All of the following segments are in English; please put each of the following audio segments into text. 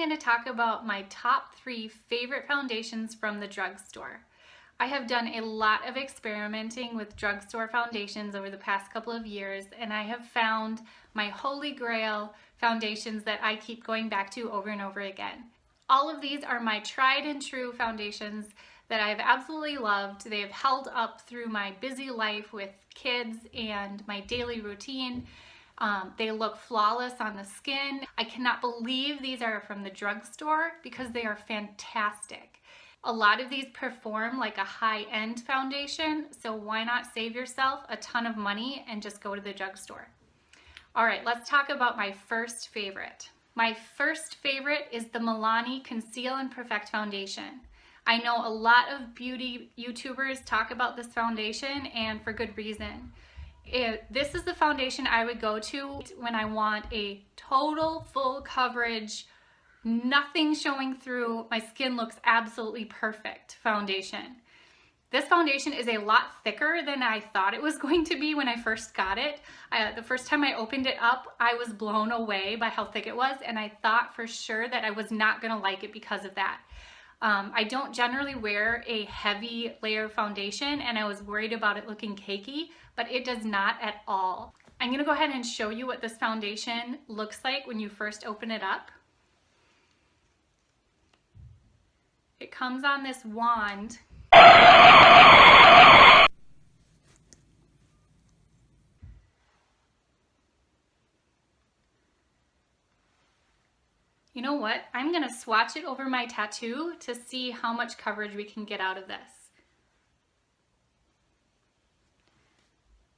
going to talk about my top 3 favorite foundations from the drugstore. I have done a lot of experimenting with drugstore foundations over the past couple of years, and I have found my holy grail foundations that I keep going back to over and over again. All of these are my tried and true foundations that I've absolutely loved. They have held up through my busy life with kids and my daily routine. They look flawless on the skin. I cannot believe these are from the drugstore because they are fantastic. A lot of these perform like a high-end foundation, so why not save yourself a ton of money and just go to the drugstore? All right, let's talk about my first favorite. My first favorite is the Milani Conceal and Perfect Foundation. I know a lot of beauty YouTubers talk about this foundation, and for good reason. This is the foundation I would go to when I want a total full coverage, nothing showing through, my skin looks absolutely perfect foundation. This foundation is a lot thicker than I thought it was going to be when I first got it. The first time I opened it up, I was blown away by how thick it was, and I thought for sure that I was not going to like it because of that. I don't generally wear a heavy layer foundation, and I was worried about it looking cakey, but it does not at all. I'm going to go ahead and show you what this foundation looks like when you first open it up. It comes on this wand. You know what? I'm going to swatch it over my tattoo to see how much coverage we can get out of this.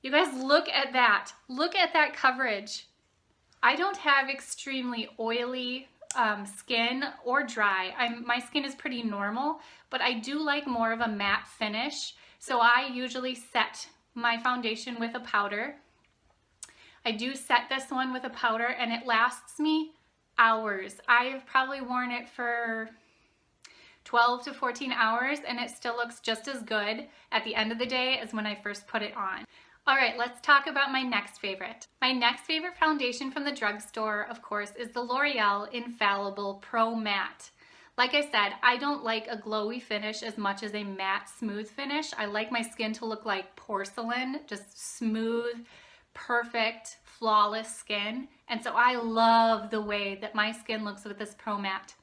You guys, look at that. Look at that coverage. I don't have extremely oily skin or dry. My skin is pretty normal, but I do like more of a matte finish. So I usually set my foundation with a powder. I do set this one with a powder, and it lasts me hours. I have probably worn it for 12 to 14 hours, and it still looks just as good at the end of the day as when I first put it on. All right, let's talk about my next favorite. My next favorite foundation from the drugstore, of course, is the L'Oreal Infallible Pro Matte. Like I said, I don't like a glowy finish as much as a matte, smooth finish. I like my skin to look like porcelain, just smooth, perfect, flawless skin. And so I love the way that my skin looks with this Pro Matte.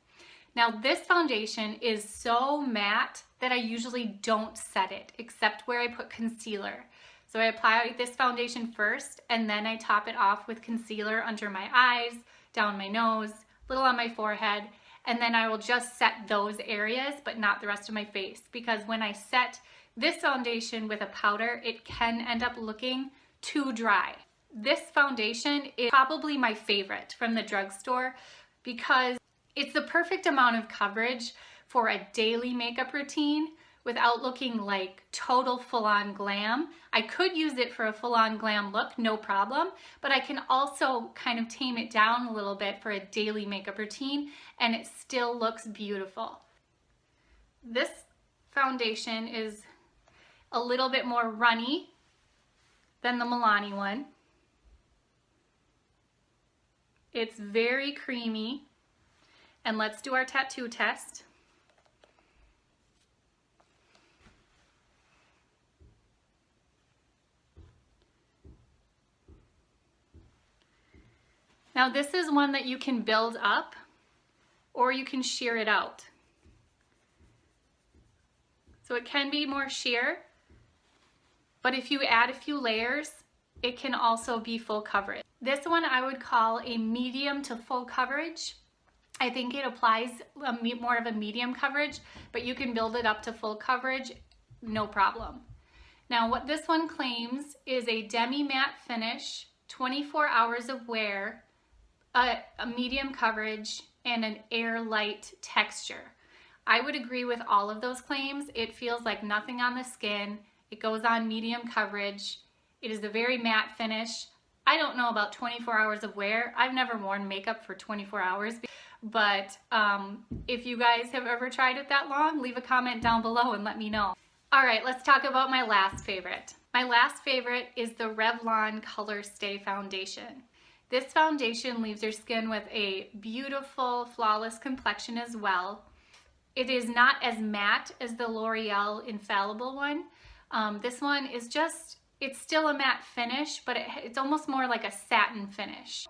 Now, this foundation is so matte that I usually don't set it, except where I put concealer. So I apply this foundation first, and then I top it off with concealer under my eyes, down my nose, a little on my forehead, and then I will just set those areas, but not the rest of my face, because when I set this foundation with a powder, it can end up looking too dry. This foundation is probably my favorite from the drugstore because it's the perfect amount of coverage for a daily makeup routine without looking like total full-on glam. I could use it for a full-on glam look, no problem, but I can also kind of tame it down a little bit for a daily makeup routine, and it still looks beautiful. This foundation is a little bit more runny than the Milani one. It's very creamy, and let's do our tattoo test. Now, this is one that you can build up or you can shear it out. So it can be more sheer, but if you add a few layers, it can also be full coverage. This one I would call a medium to full coverage. I think it applies more of a medium coverage, but you can build it up to full coverage, no problem. Now, what this one claims is a demi-matte finish, 24 hours of wear, a medium coverage, and an air-light texture. I would agree with all of those claims. It feels like nothing on the skin. It goes on medium coverage. It is a very matte finish. I don't know about 24 hours of wear. I've never worn makeup for 24 hours, but if you guys have ever tried it that long, leave a comment down below and let me know. All right, let's talk about my last favorite. My last favorite is the Revlon Color Stay Foundation. This foundation leaves your skin with a beautiful, flawless complexion as well. It is not as matte as the L'Oreal Infallible one. This one is just, it's still a matte finish, but it's almost more like a satin finish.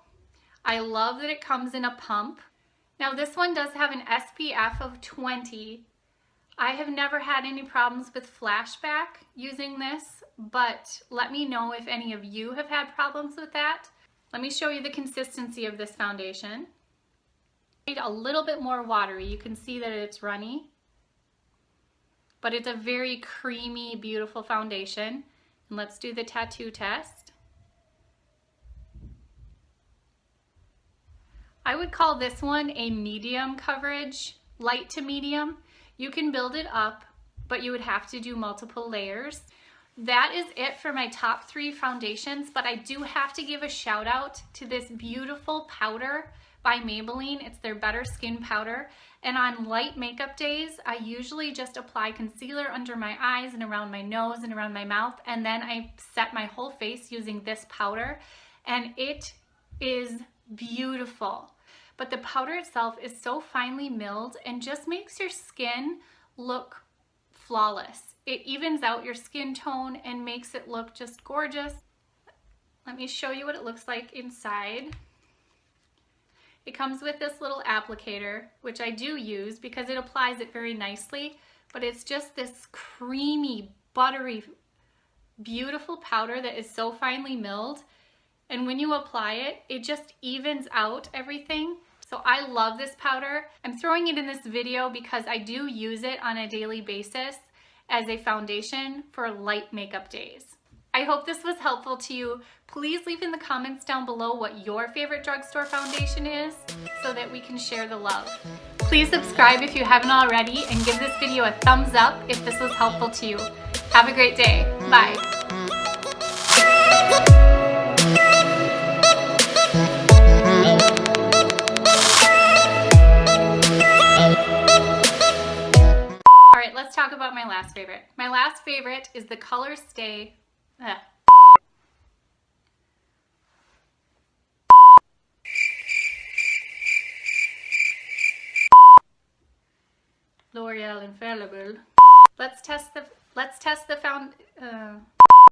I love that it comes in a pump. Now this one does have an SPF of 20. I have never had any problems with flashback using this, but let me know if any of you have had problems with that. Let me show you the consistency of this foundation. A little bit more watery. You can see that it's runny, but it's a very creamy, beautiful foundation. And let's do the tattoo test. I would call this one a medium coverage, light to medium. You can build it up, but you would have to do multiple layers. That is it for my top 3 foundations, but I do have to give a shout out to this beautiful powder by Maybelline. It's their Better Skin powder. And on light makeup days, I usually just apply concealer under my eyes and around my nose and around my mouth, and then I set my whole face using this powder, and it is beautiful. But the powder itself is so finely milled and just makes your skin look flawless. It evens out your skin tone and makes it look just gorgeous. Let me show you what it looks like inside. It comes with this little applicator, which I do use because it applies it very nicely, but it's just this creamy, buttery, beautiful powder that is so finely milled. And when you apply it, it just evens out everything. So I love this powder. I'm throwing it in this video because I do use it on a daily basis as a foundation for light makeup days. I hope this was helpful to you. Please leave in the comments down below what your favorite drugstore foundation is so that we can share the love. Please subscribe if you haven't already and give this video a thumbs up if this was helpful to you. Have a great day. Bye. Let's talk about my last favorite. My last favorite is the Color Stay. L'Oreal Infallible. Let's test the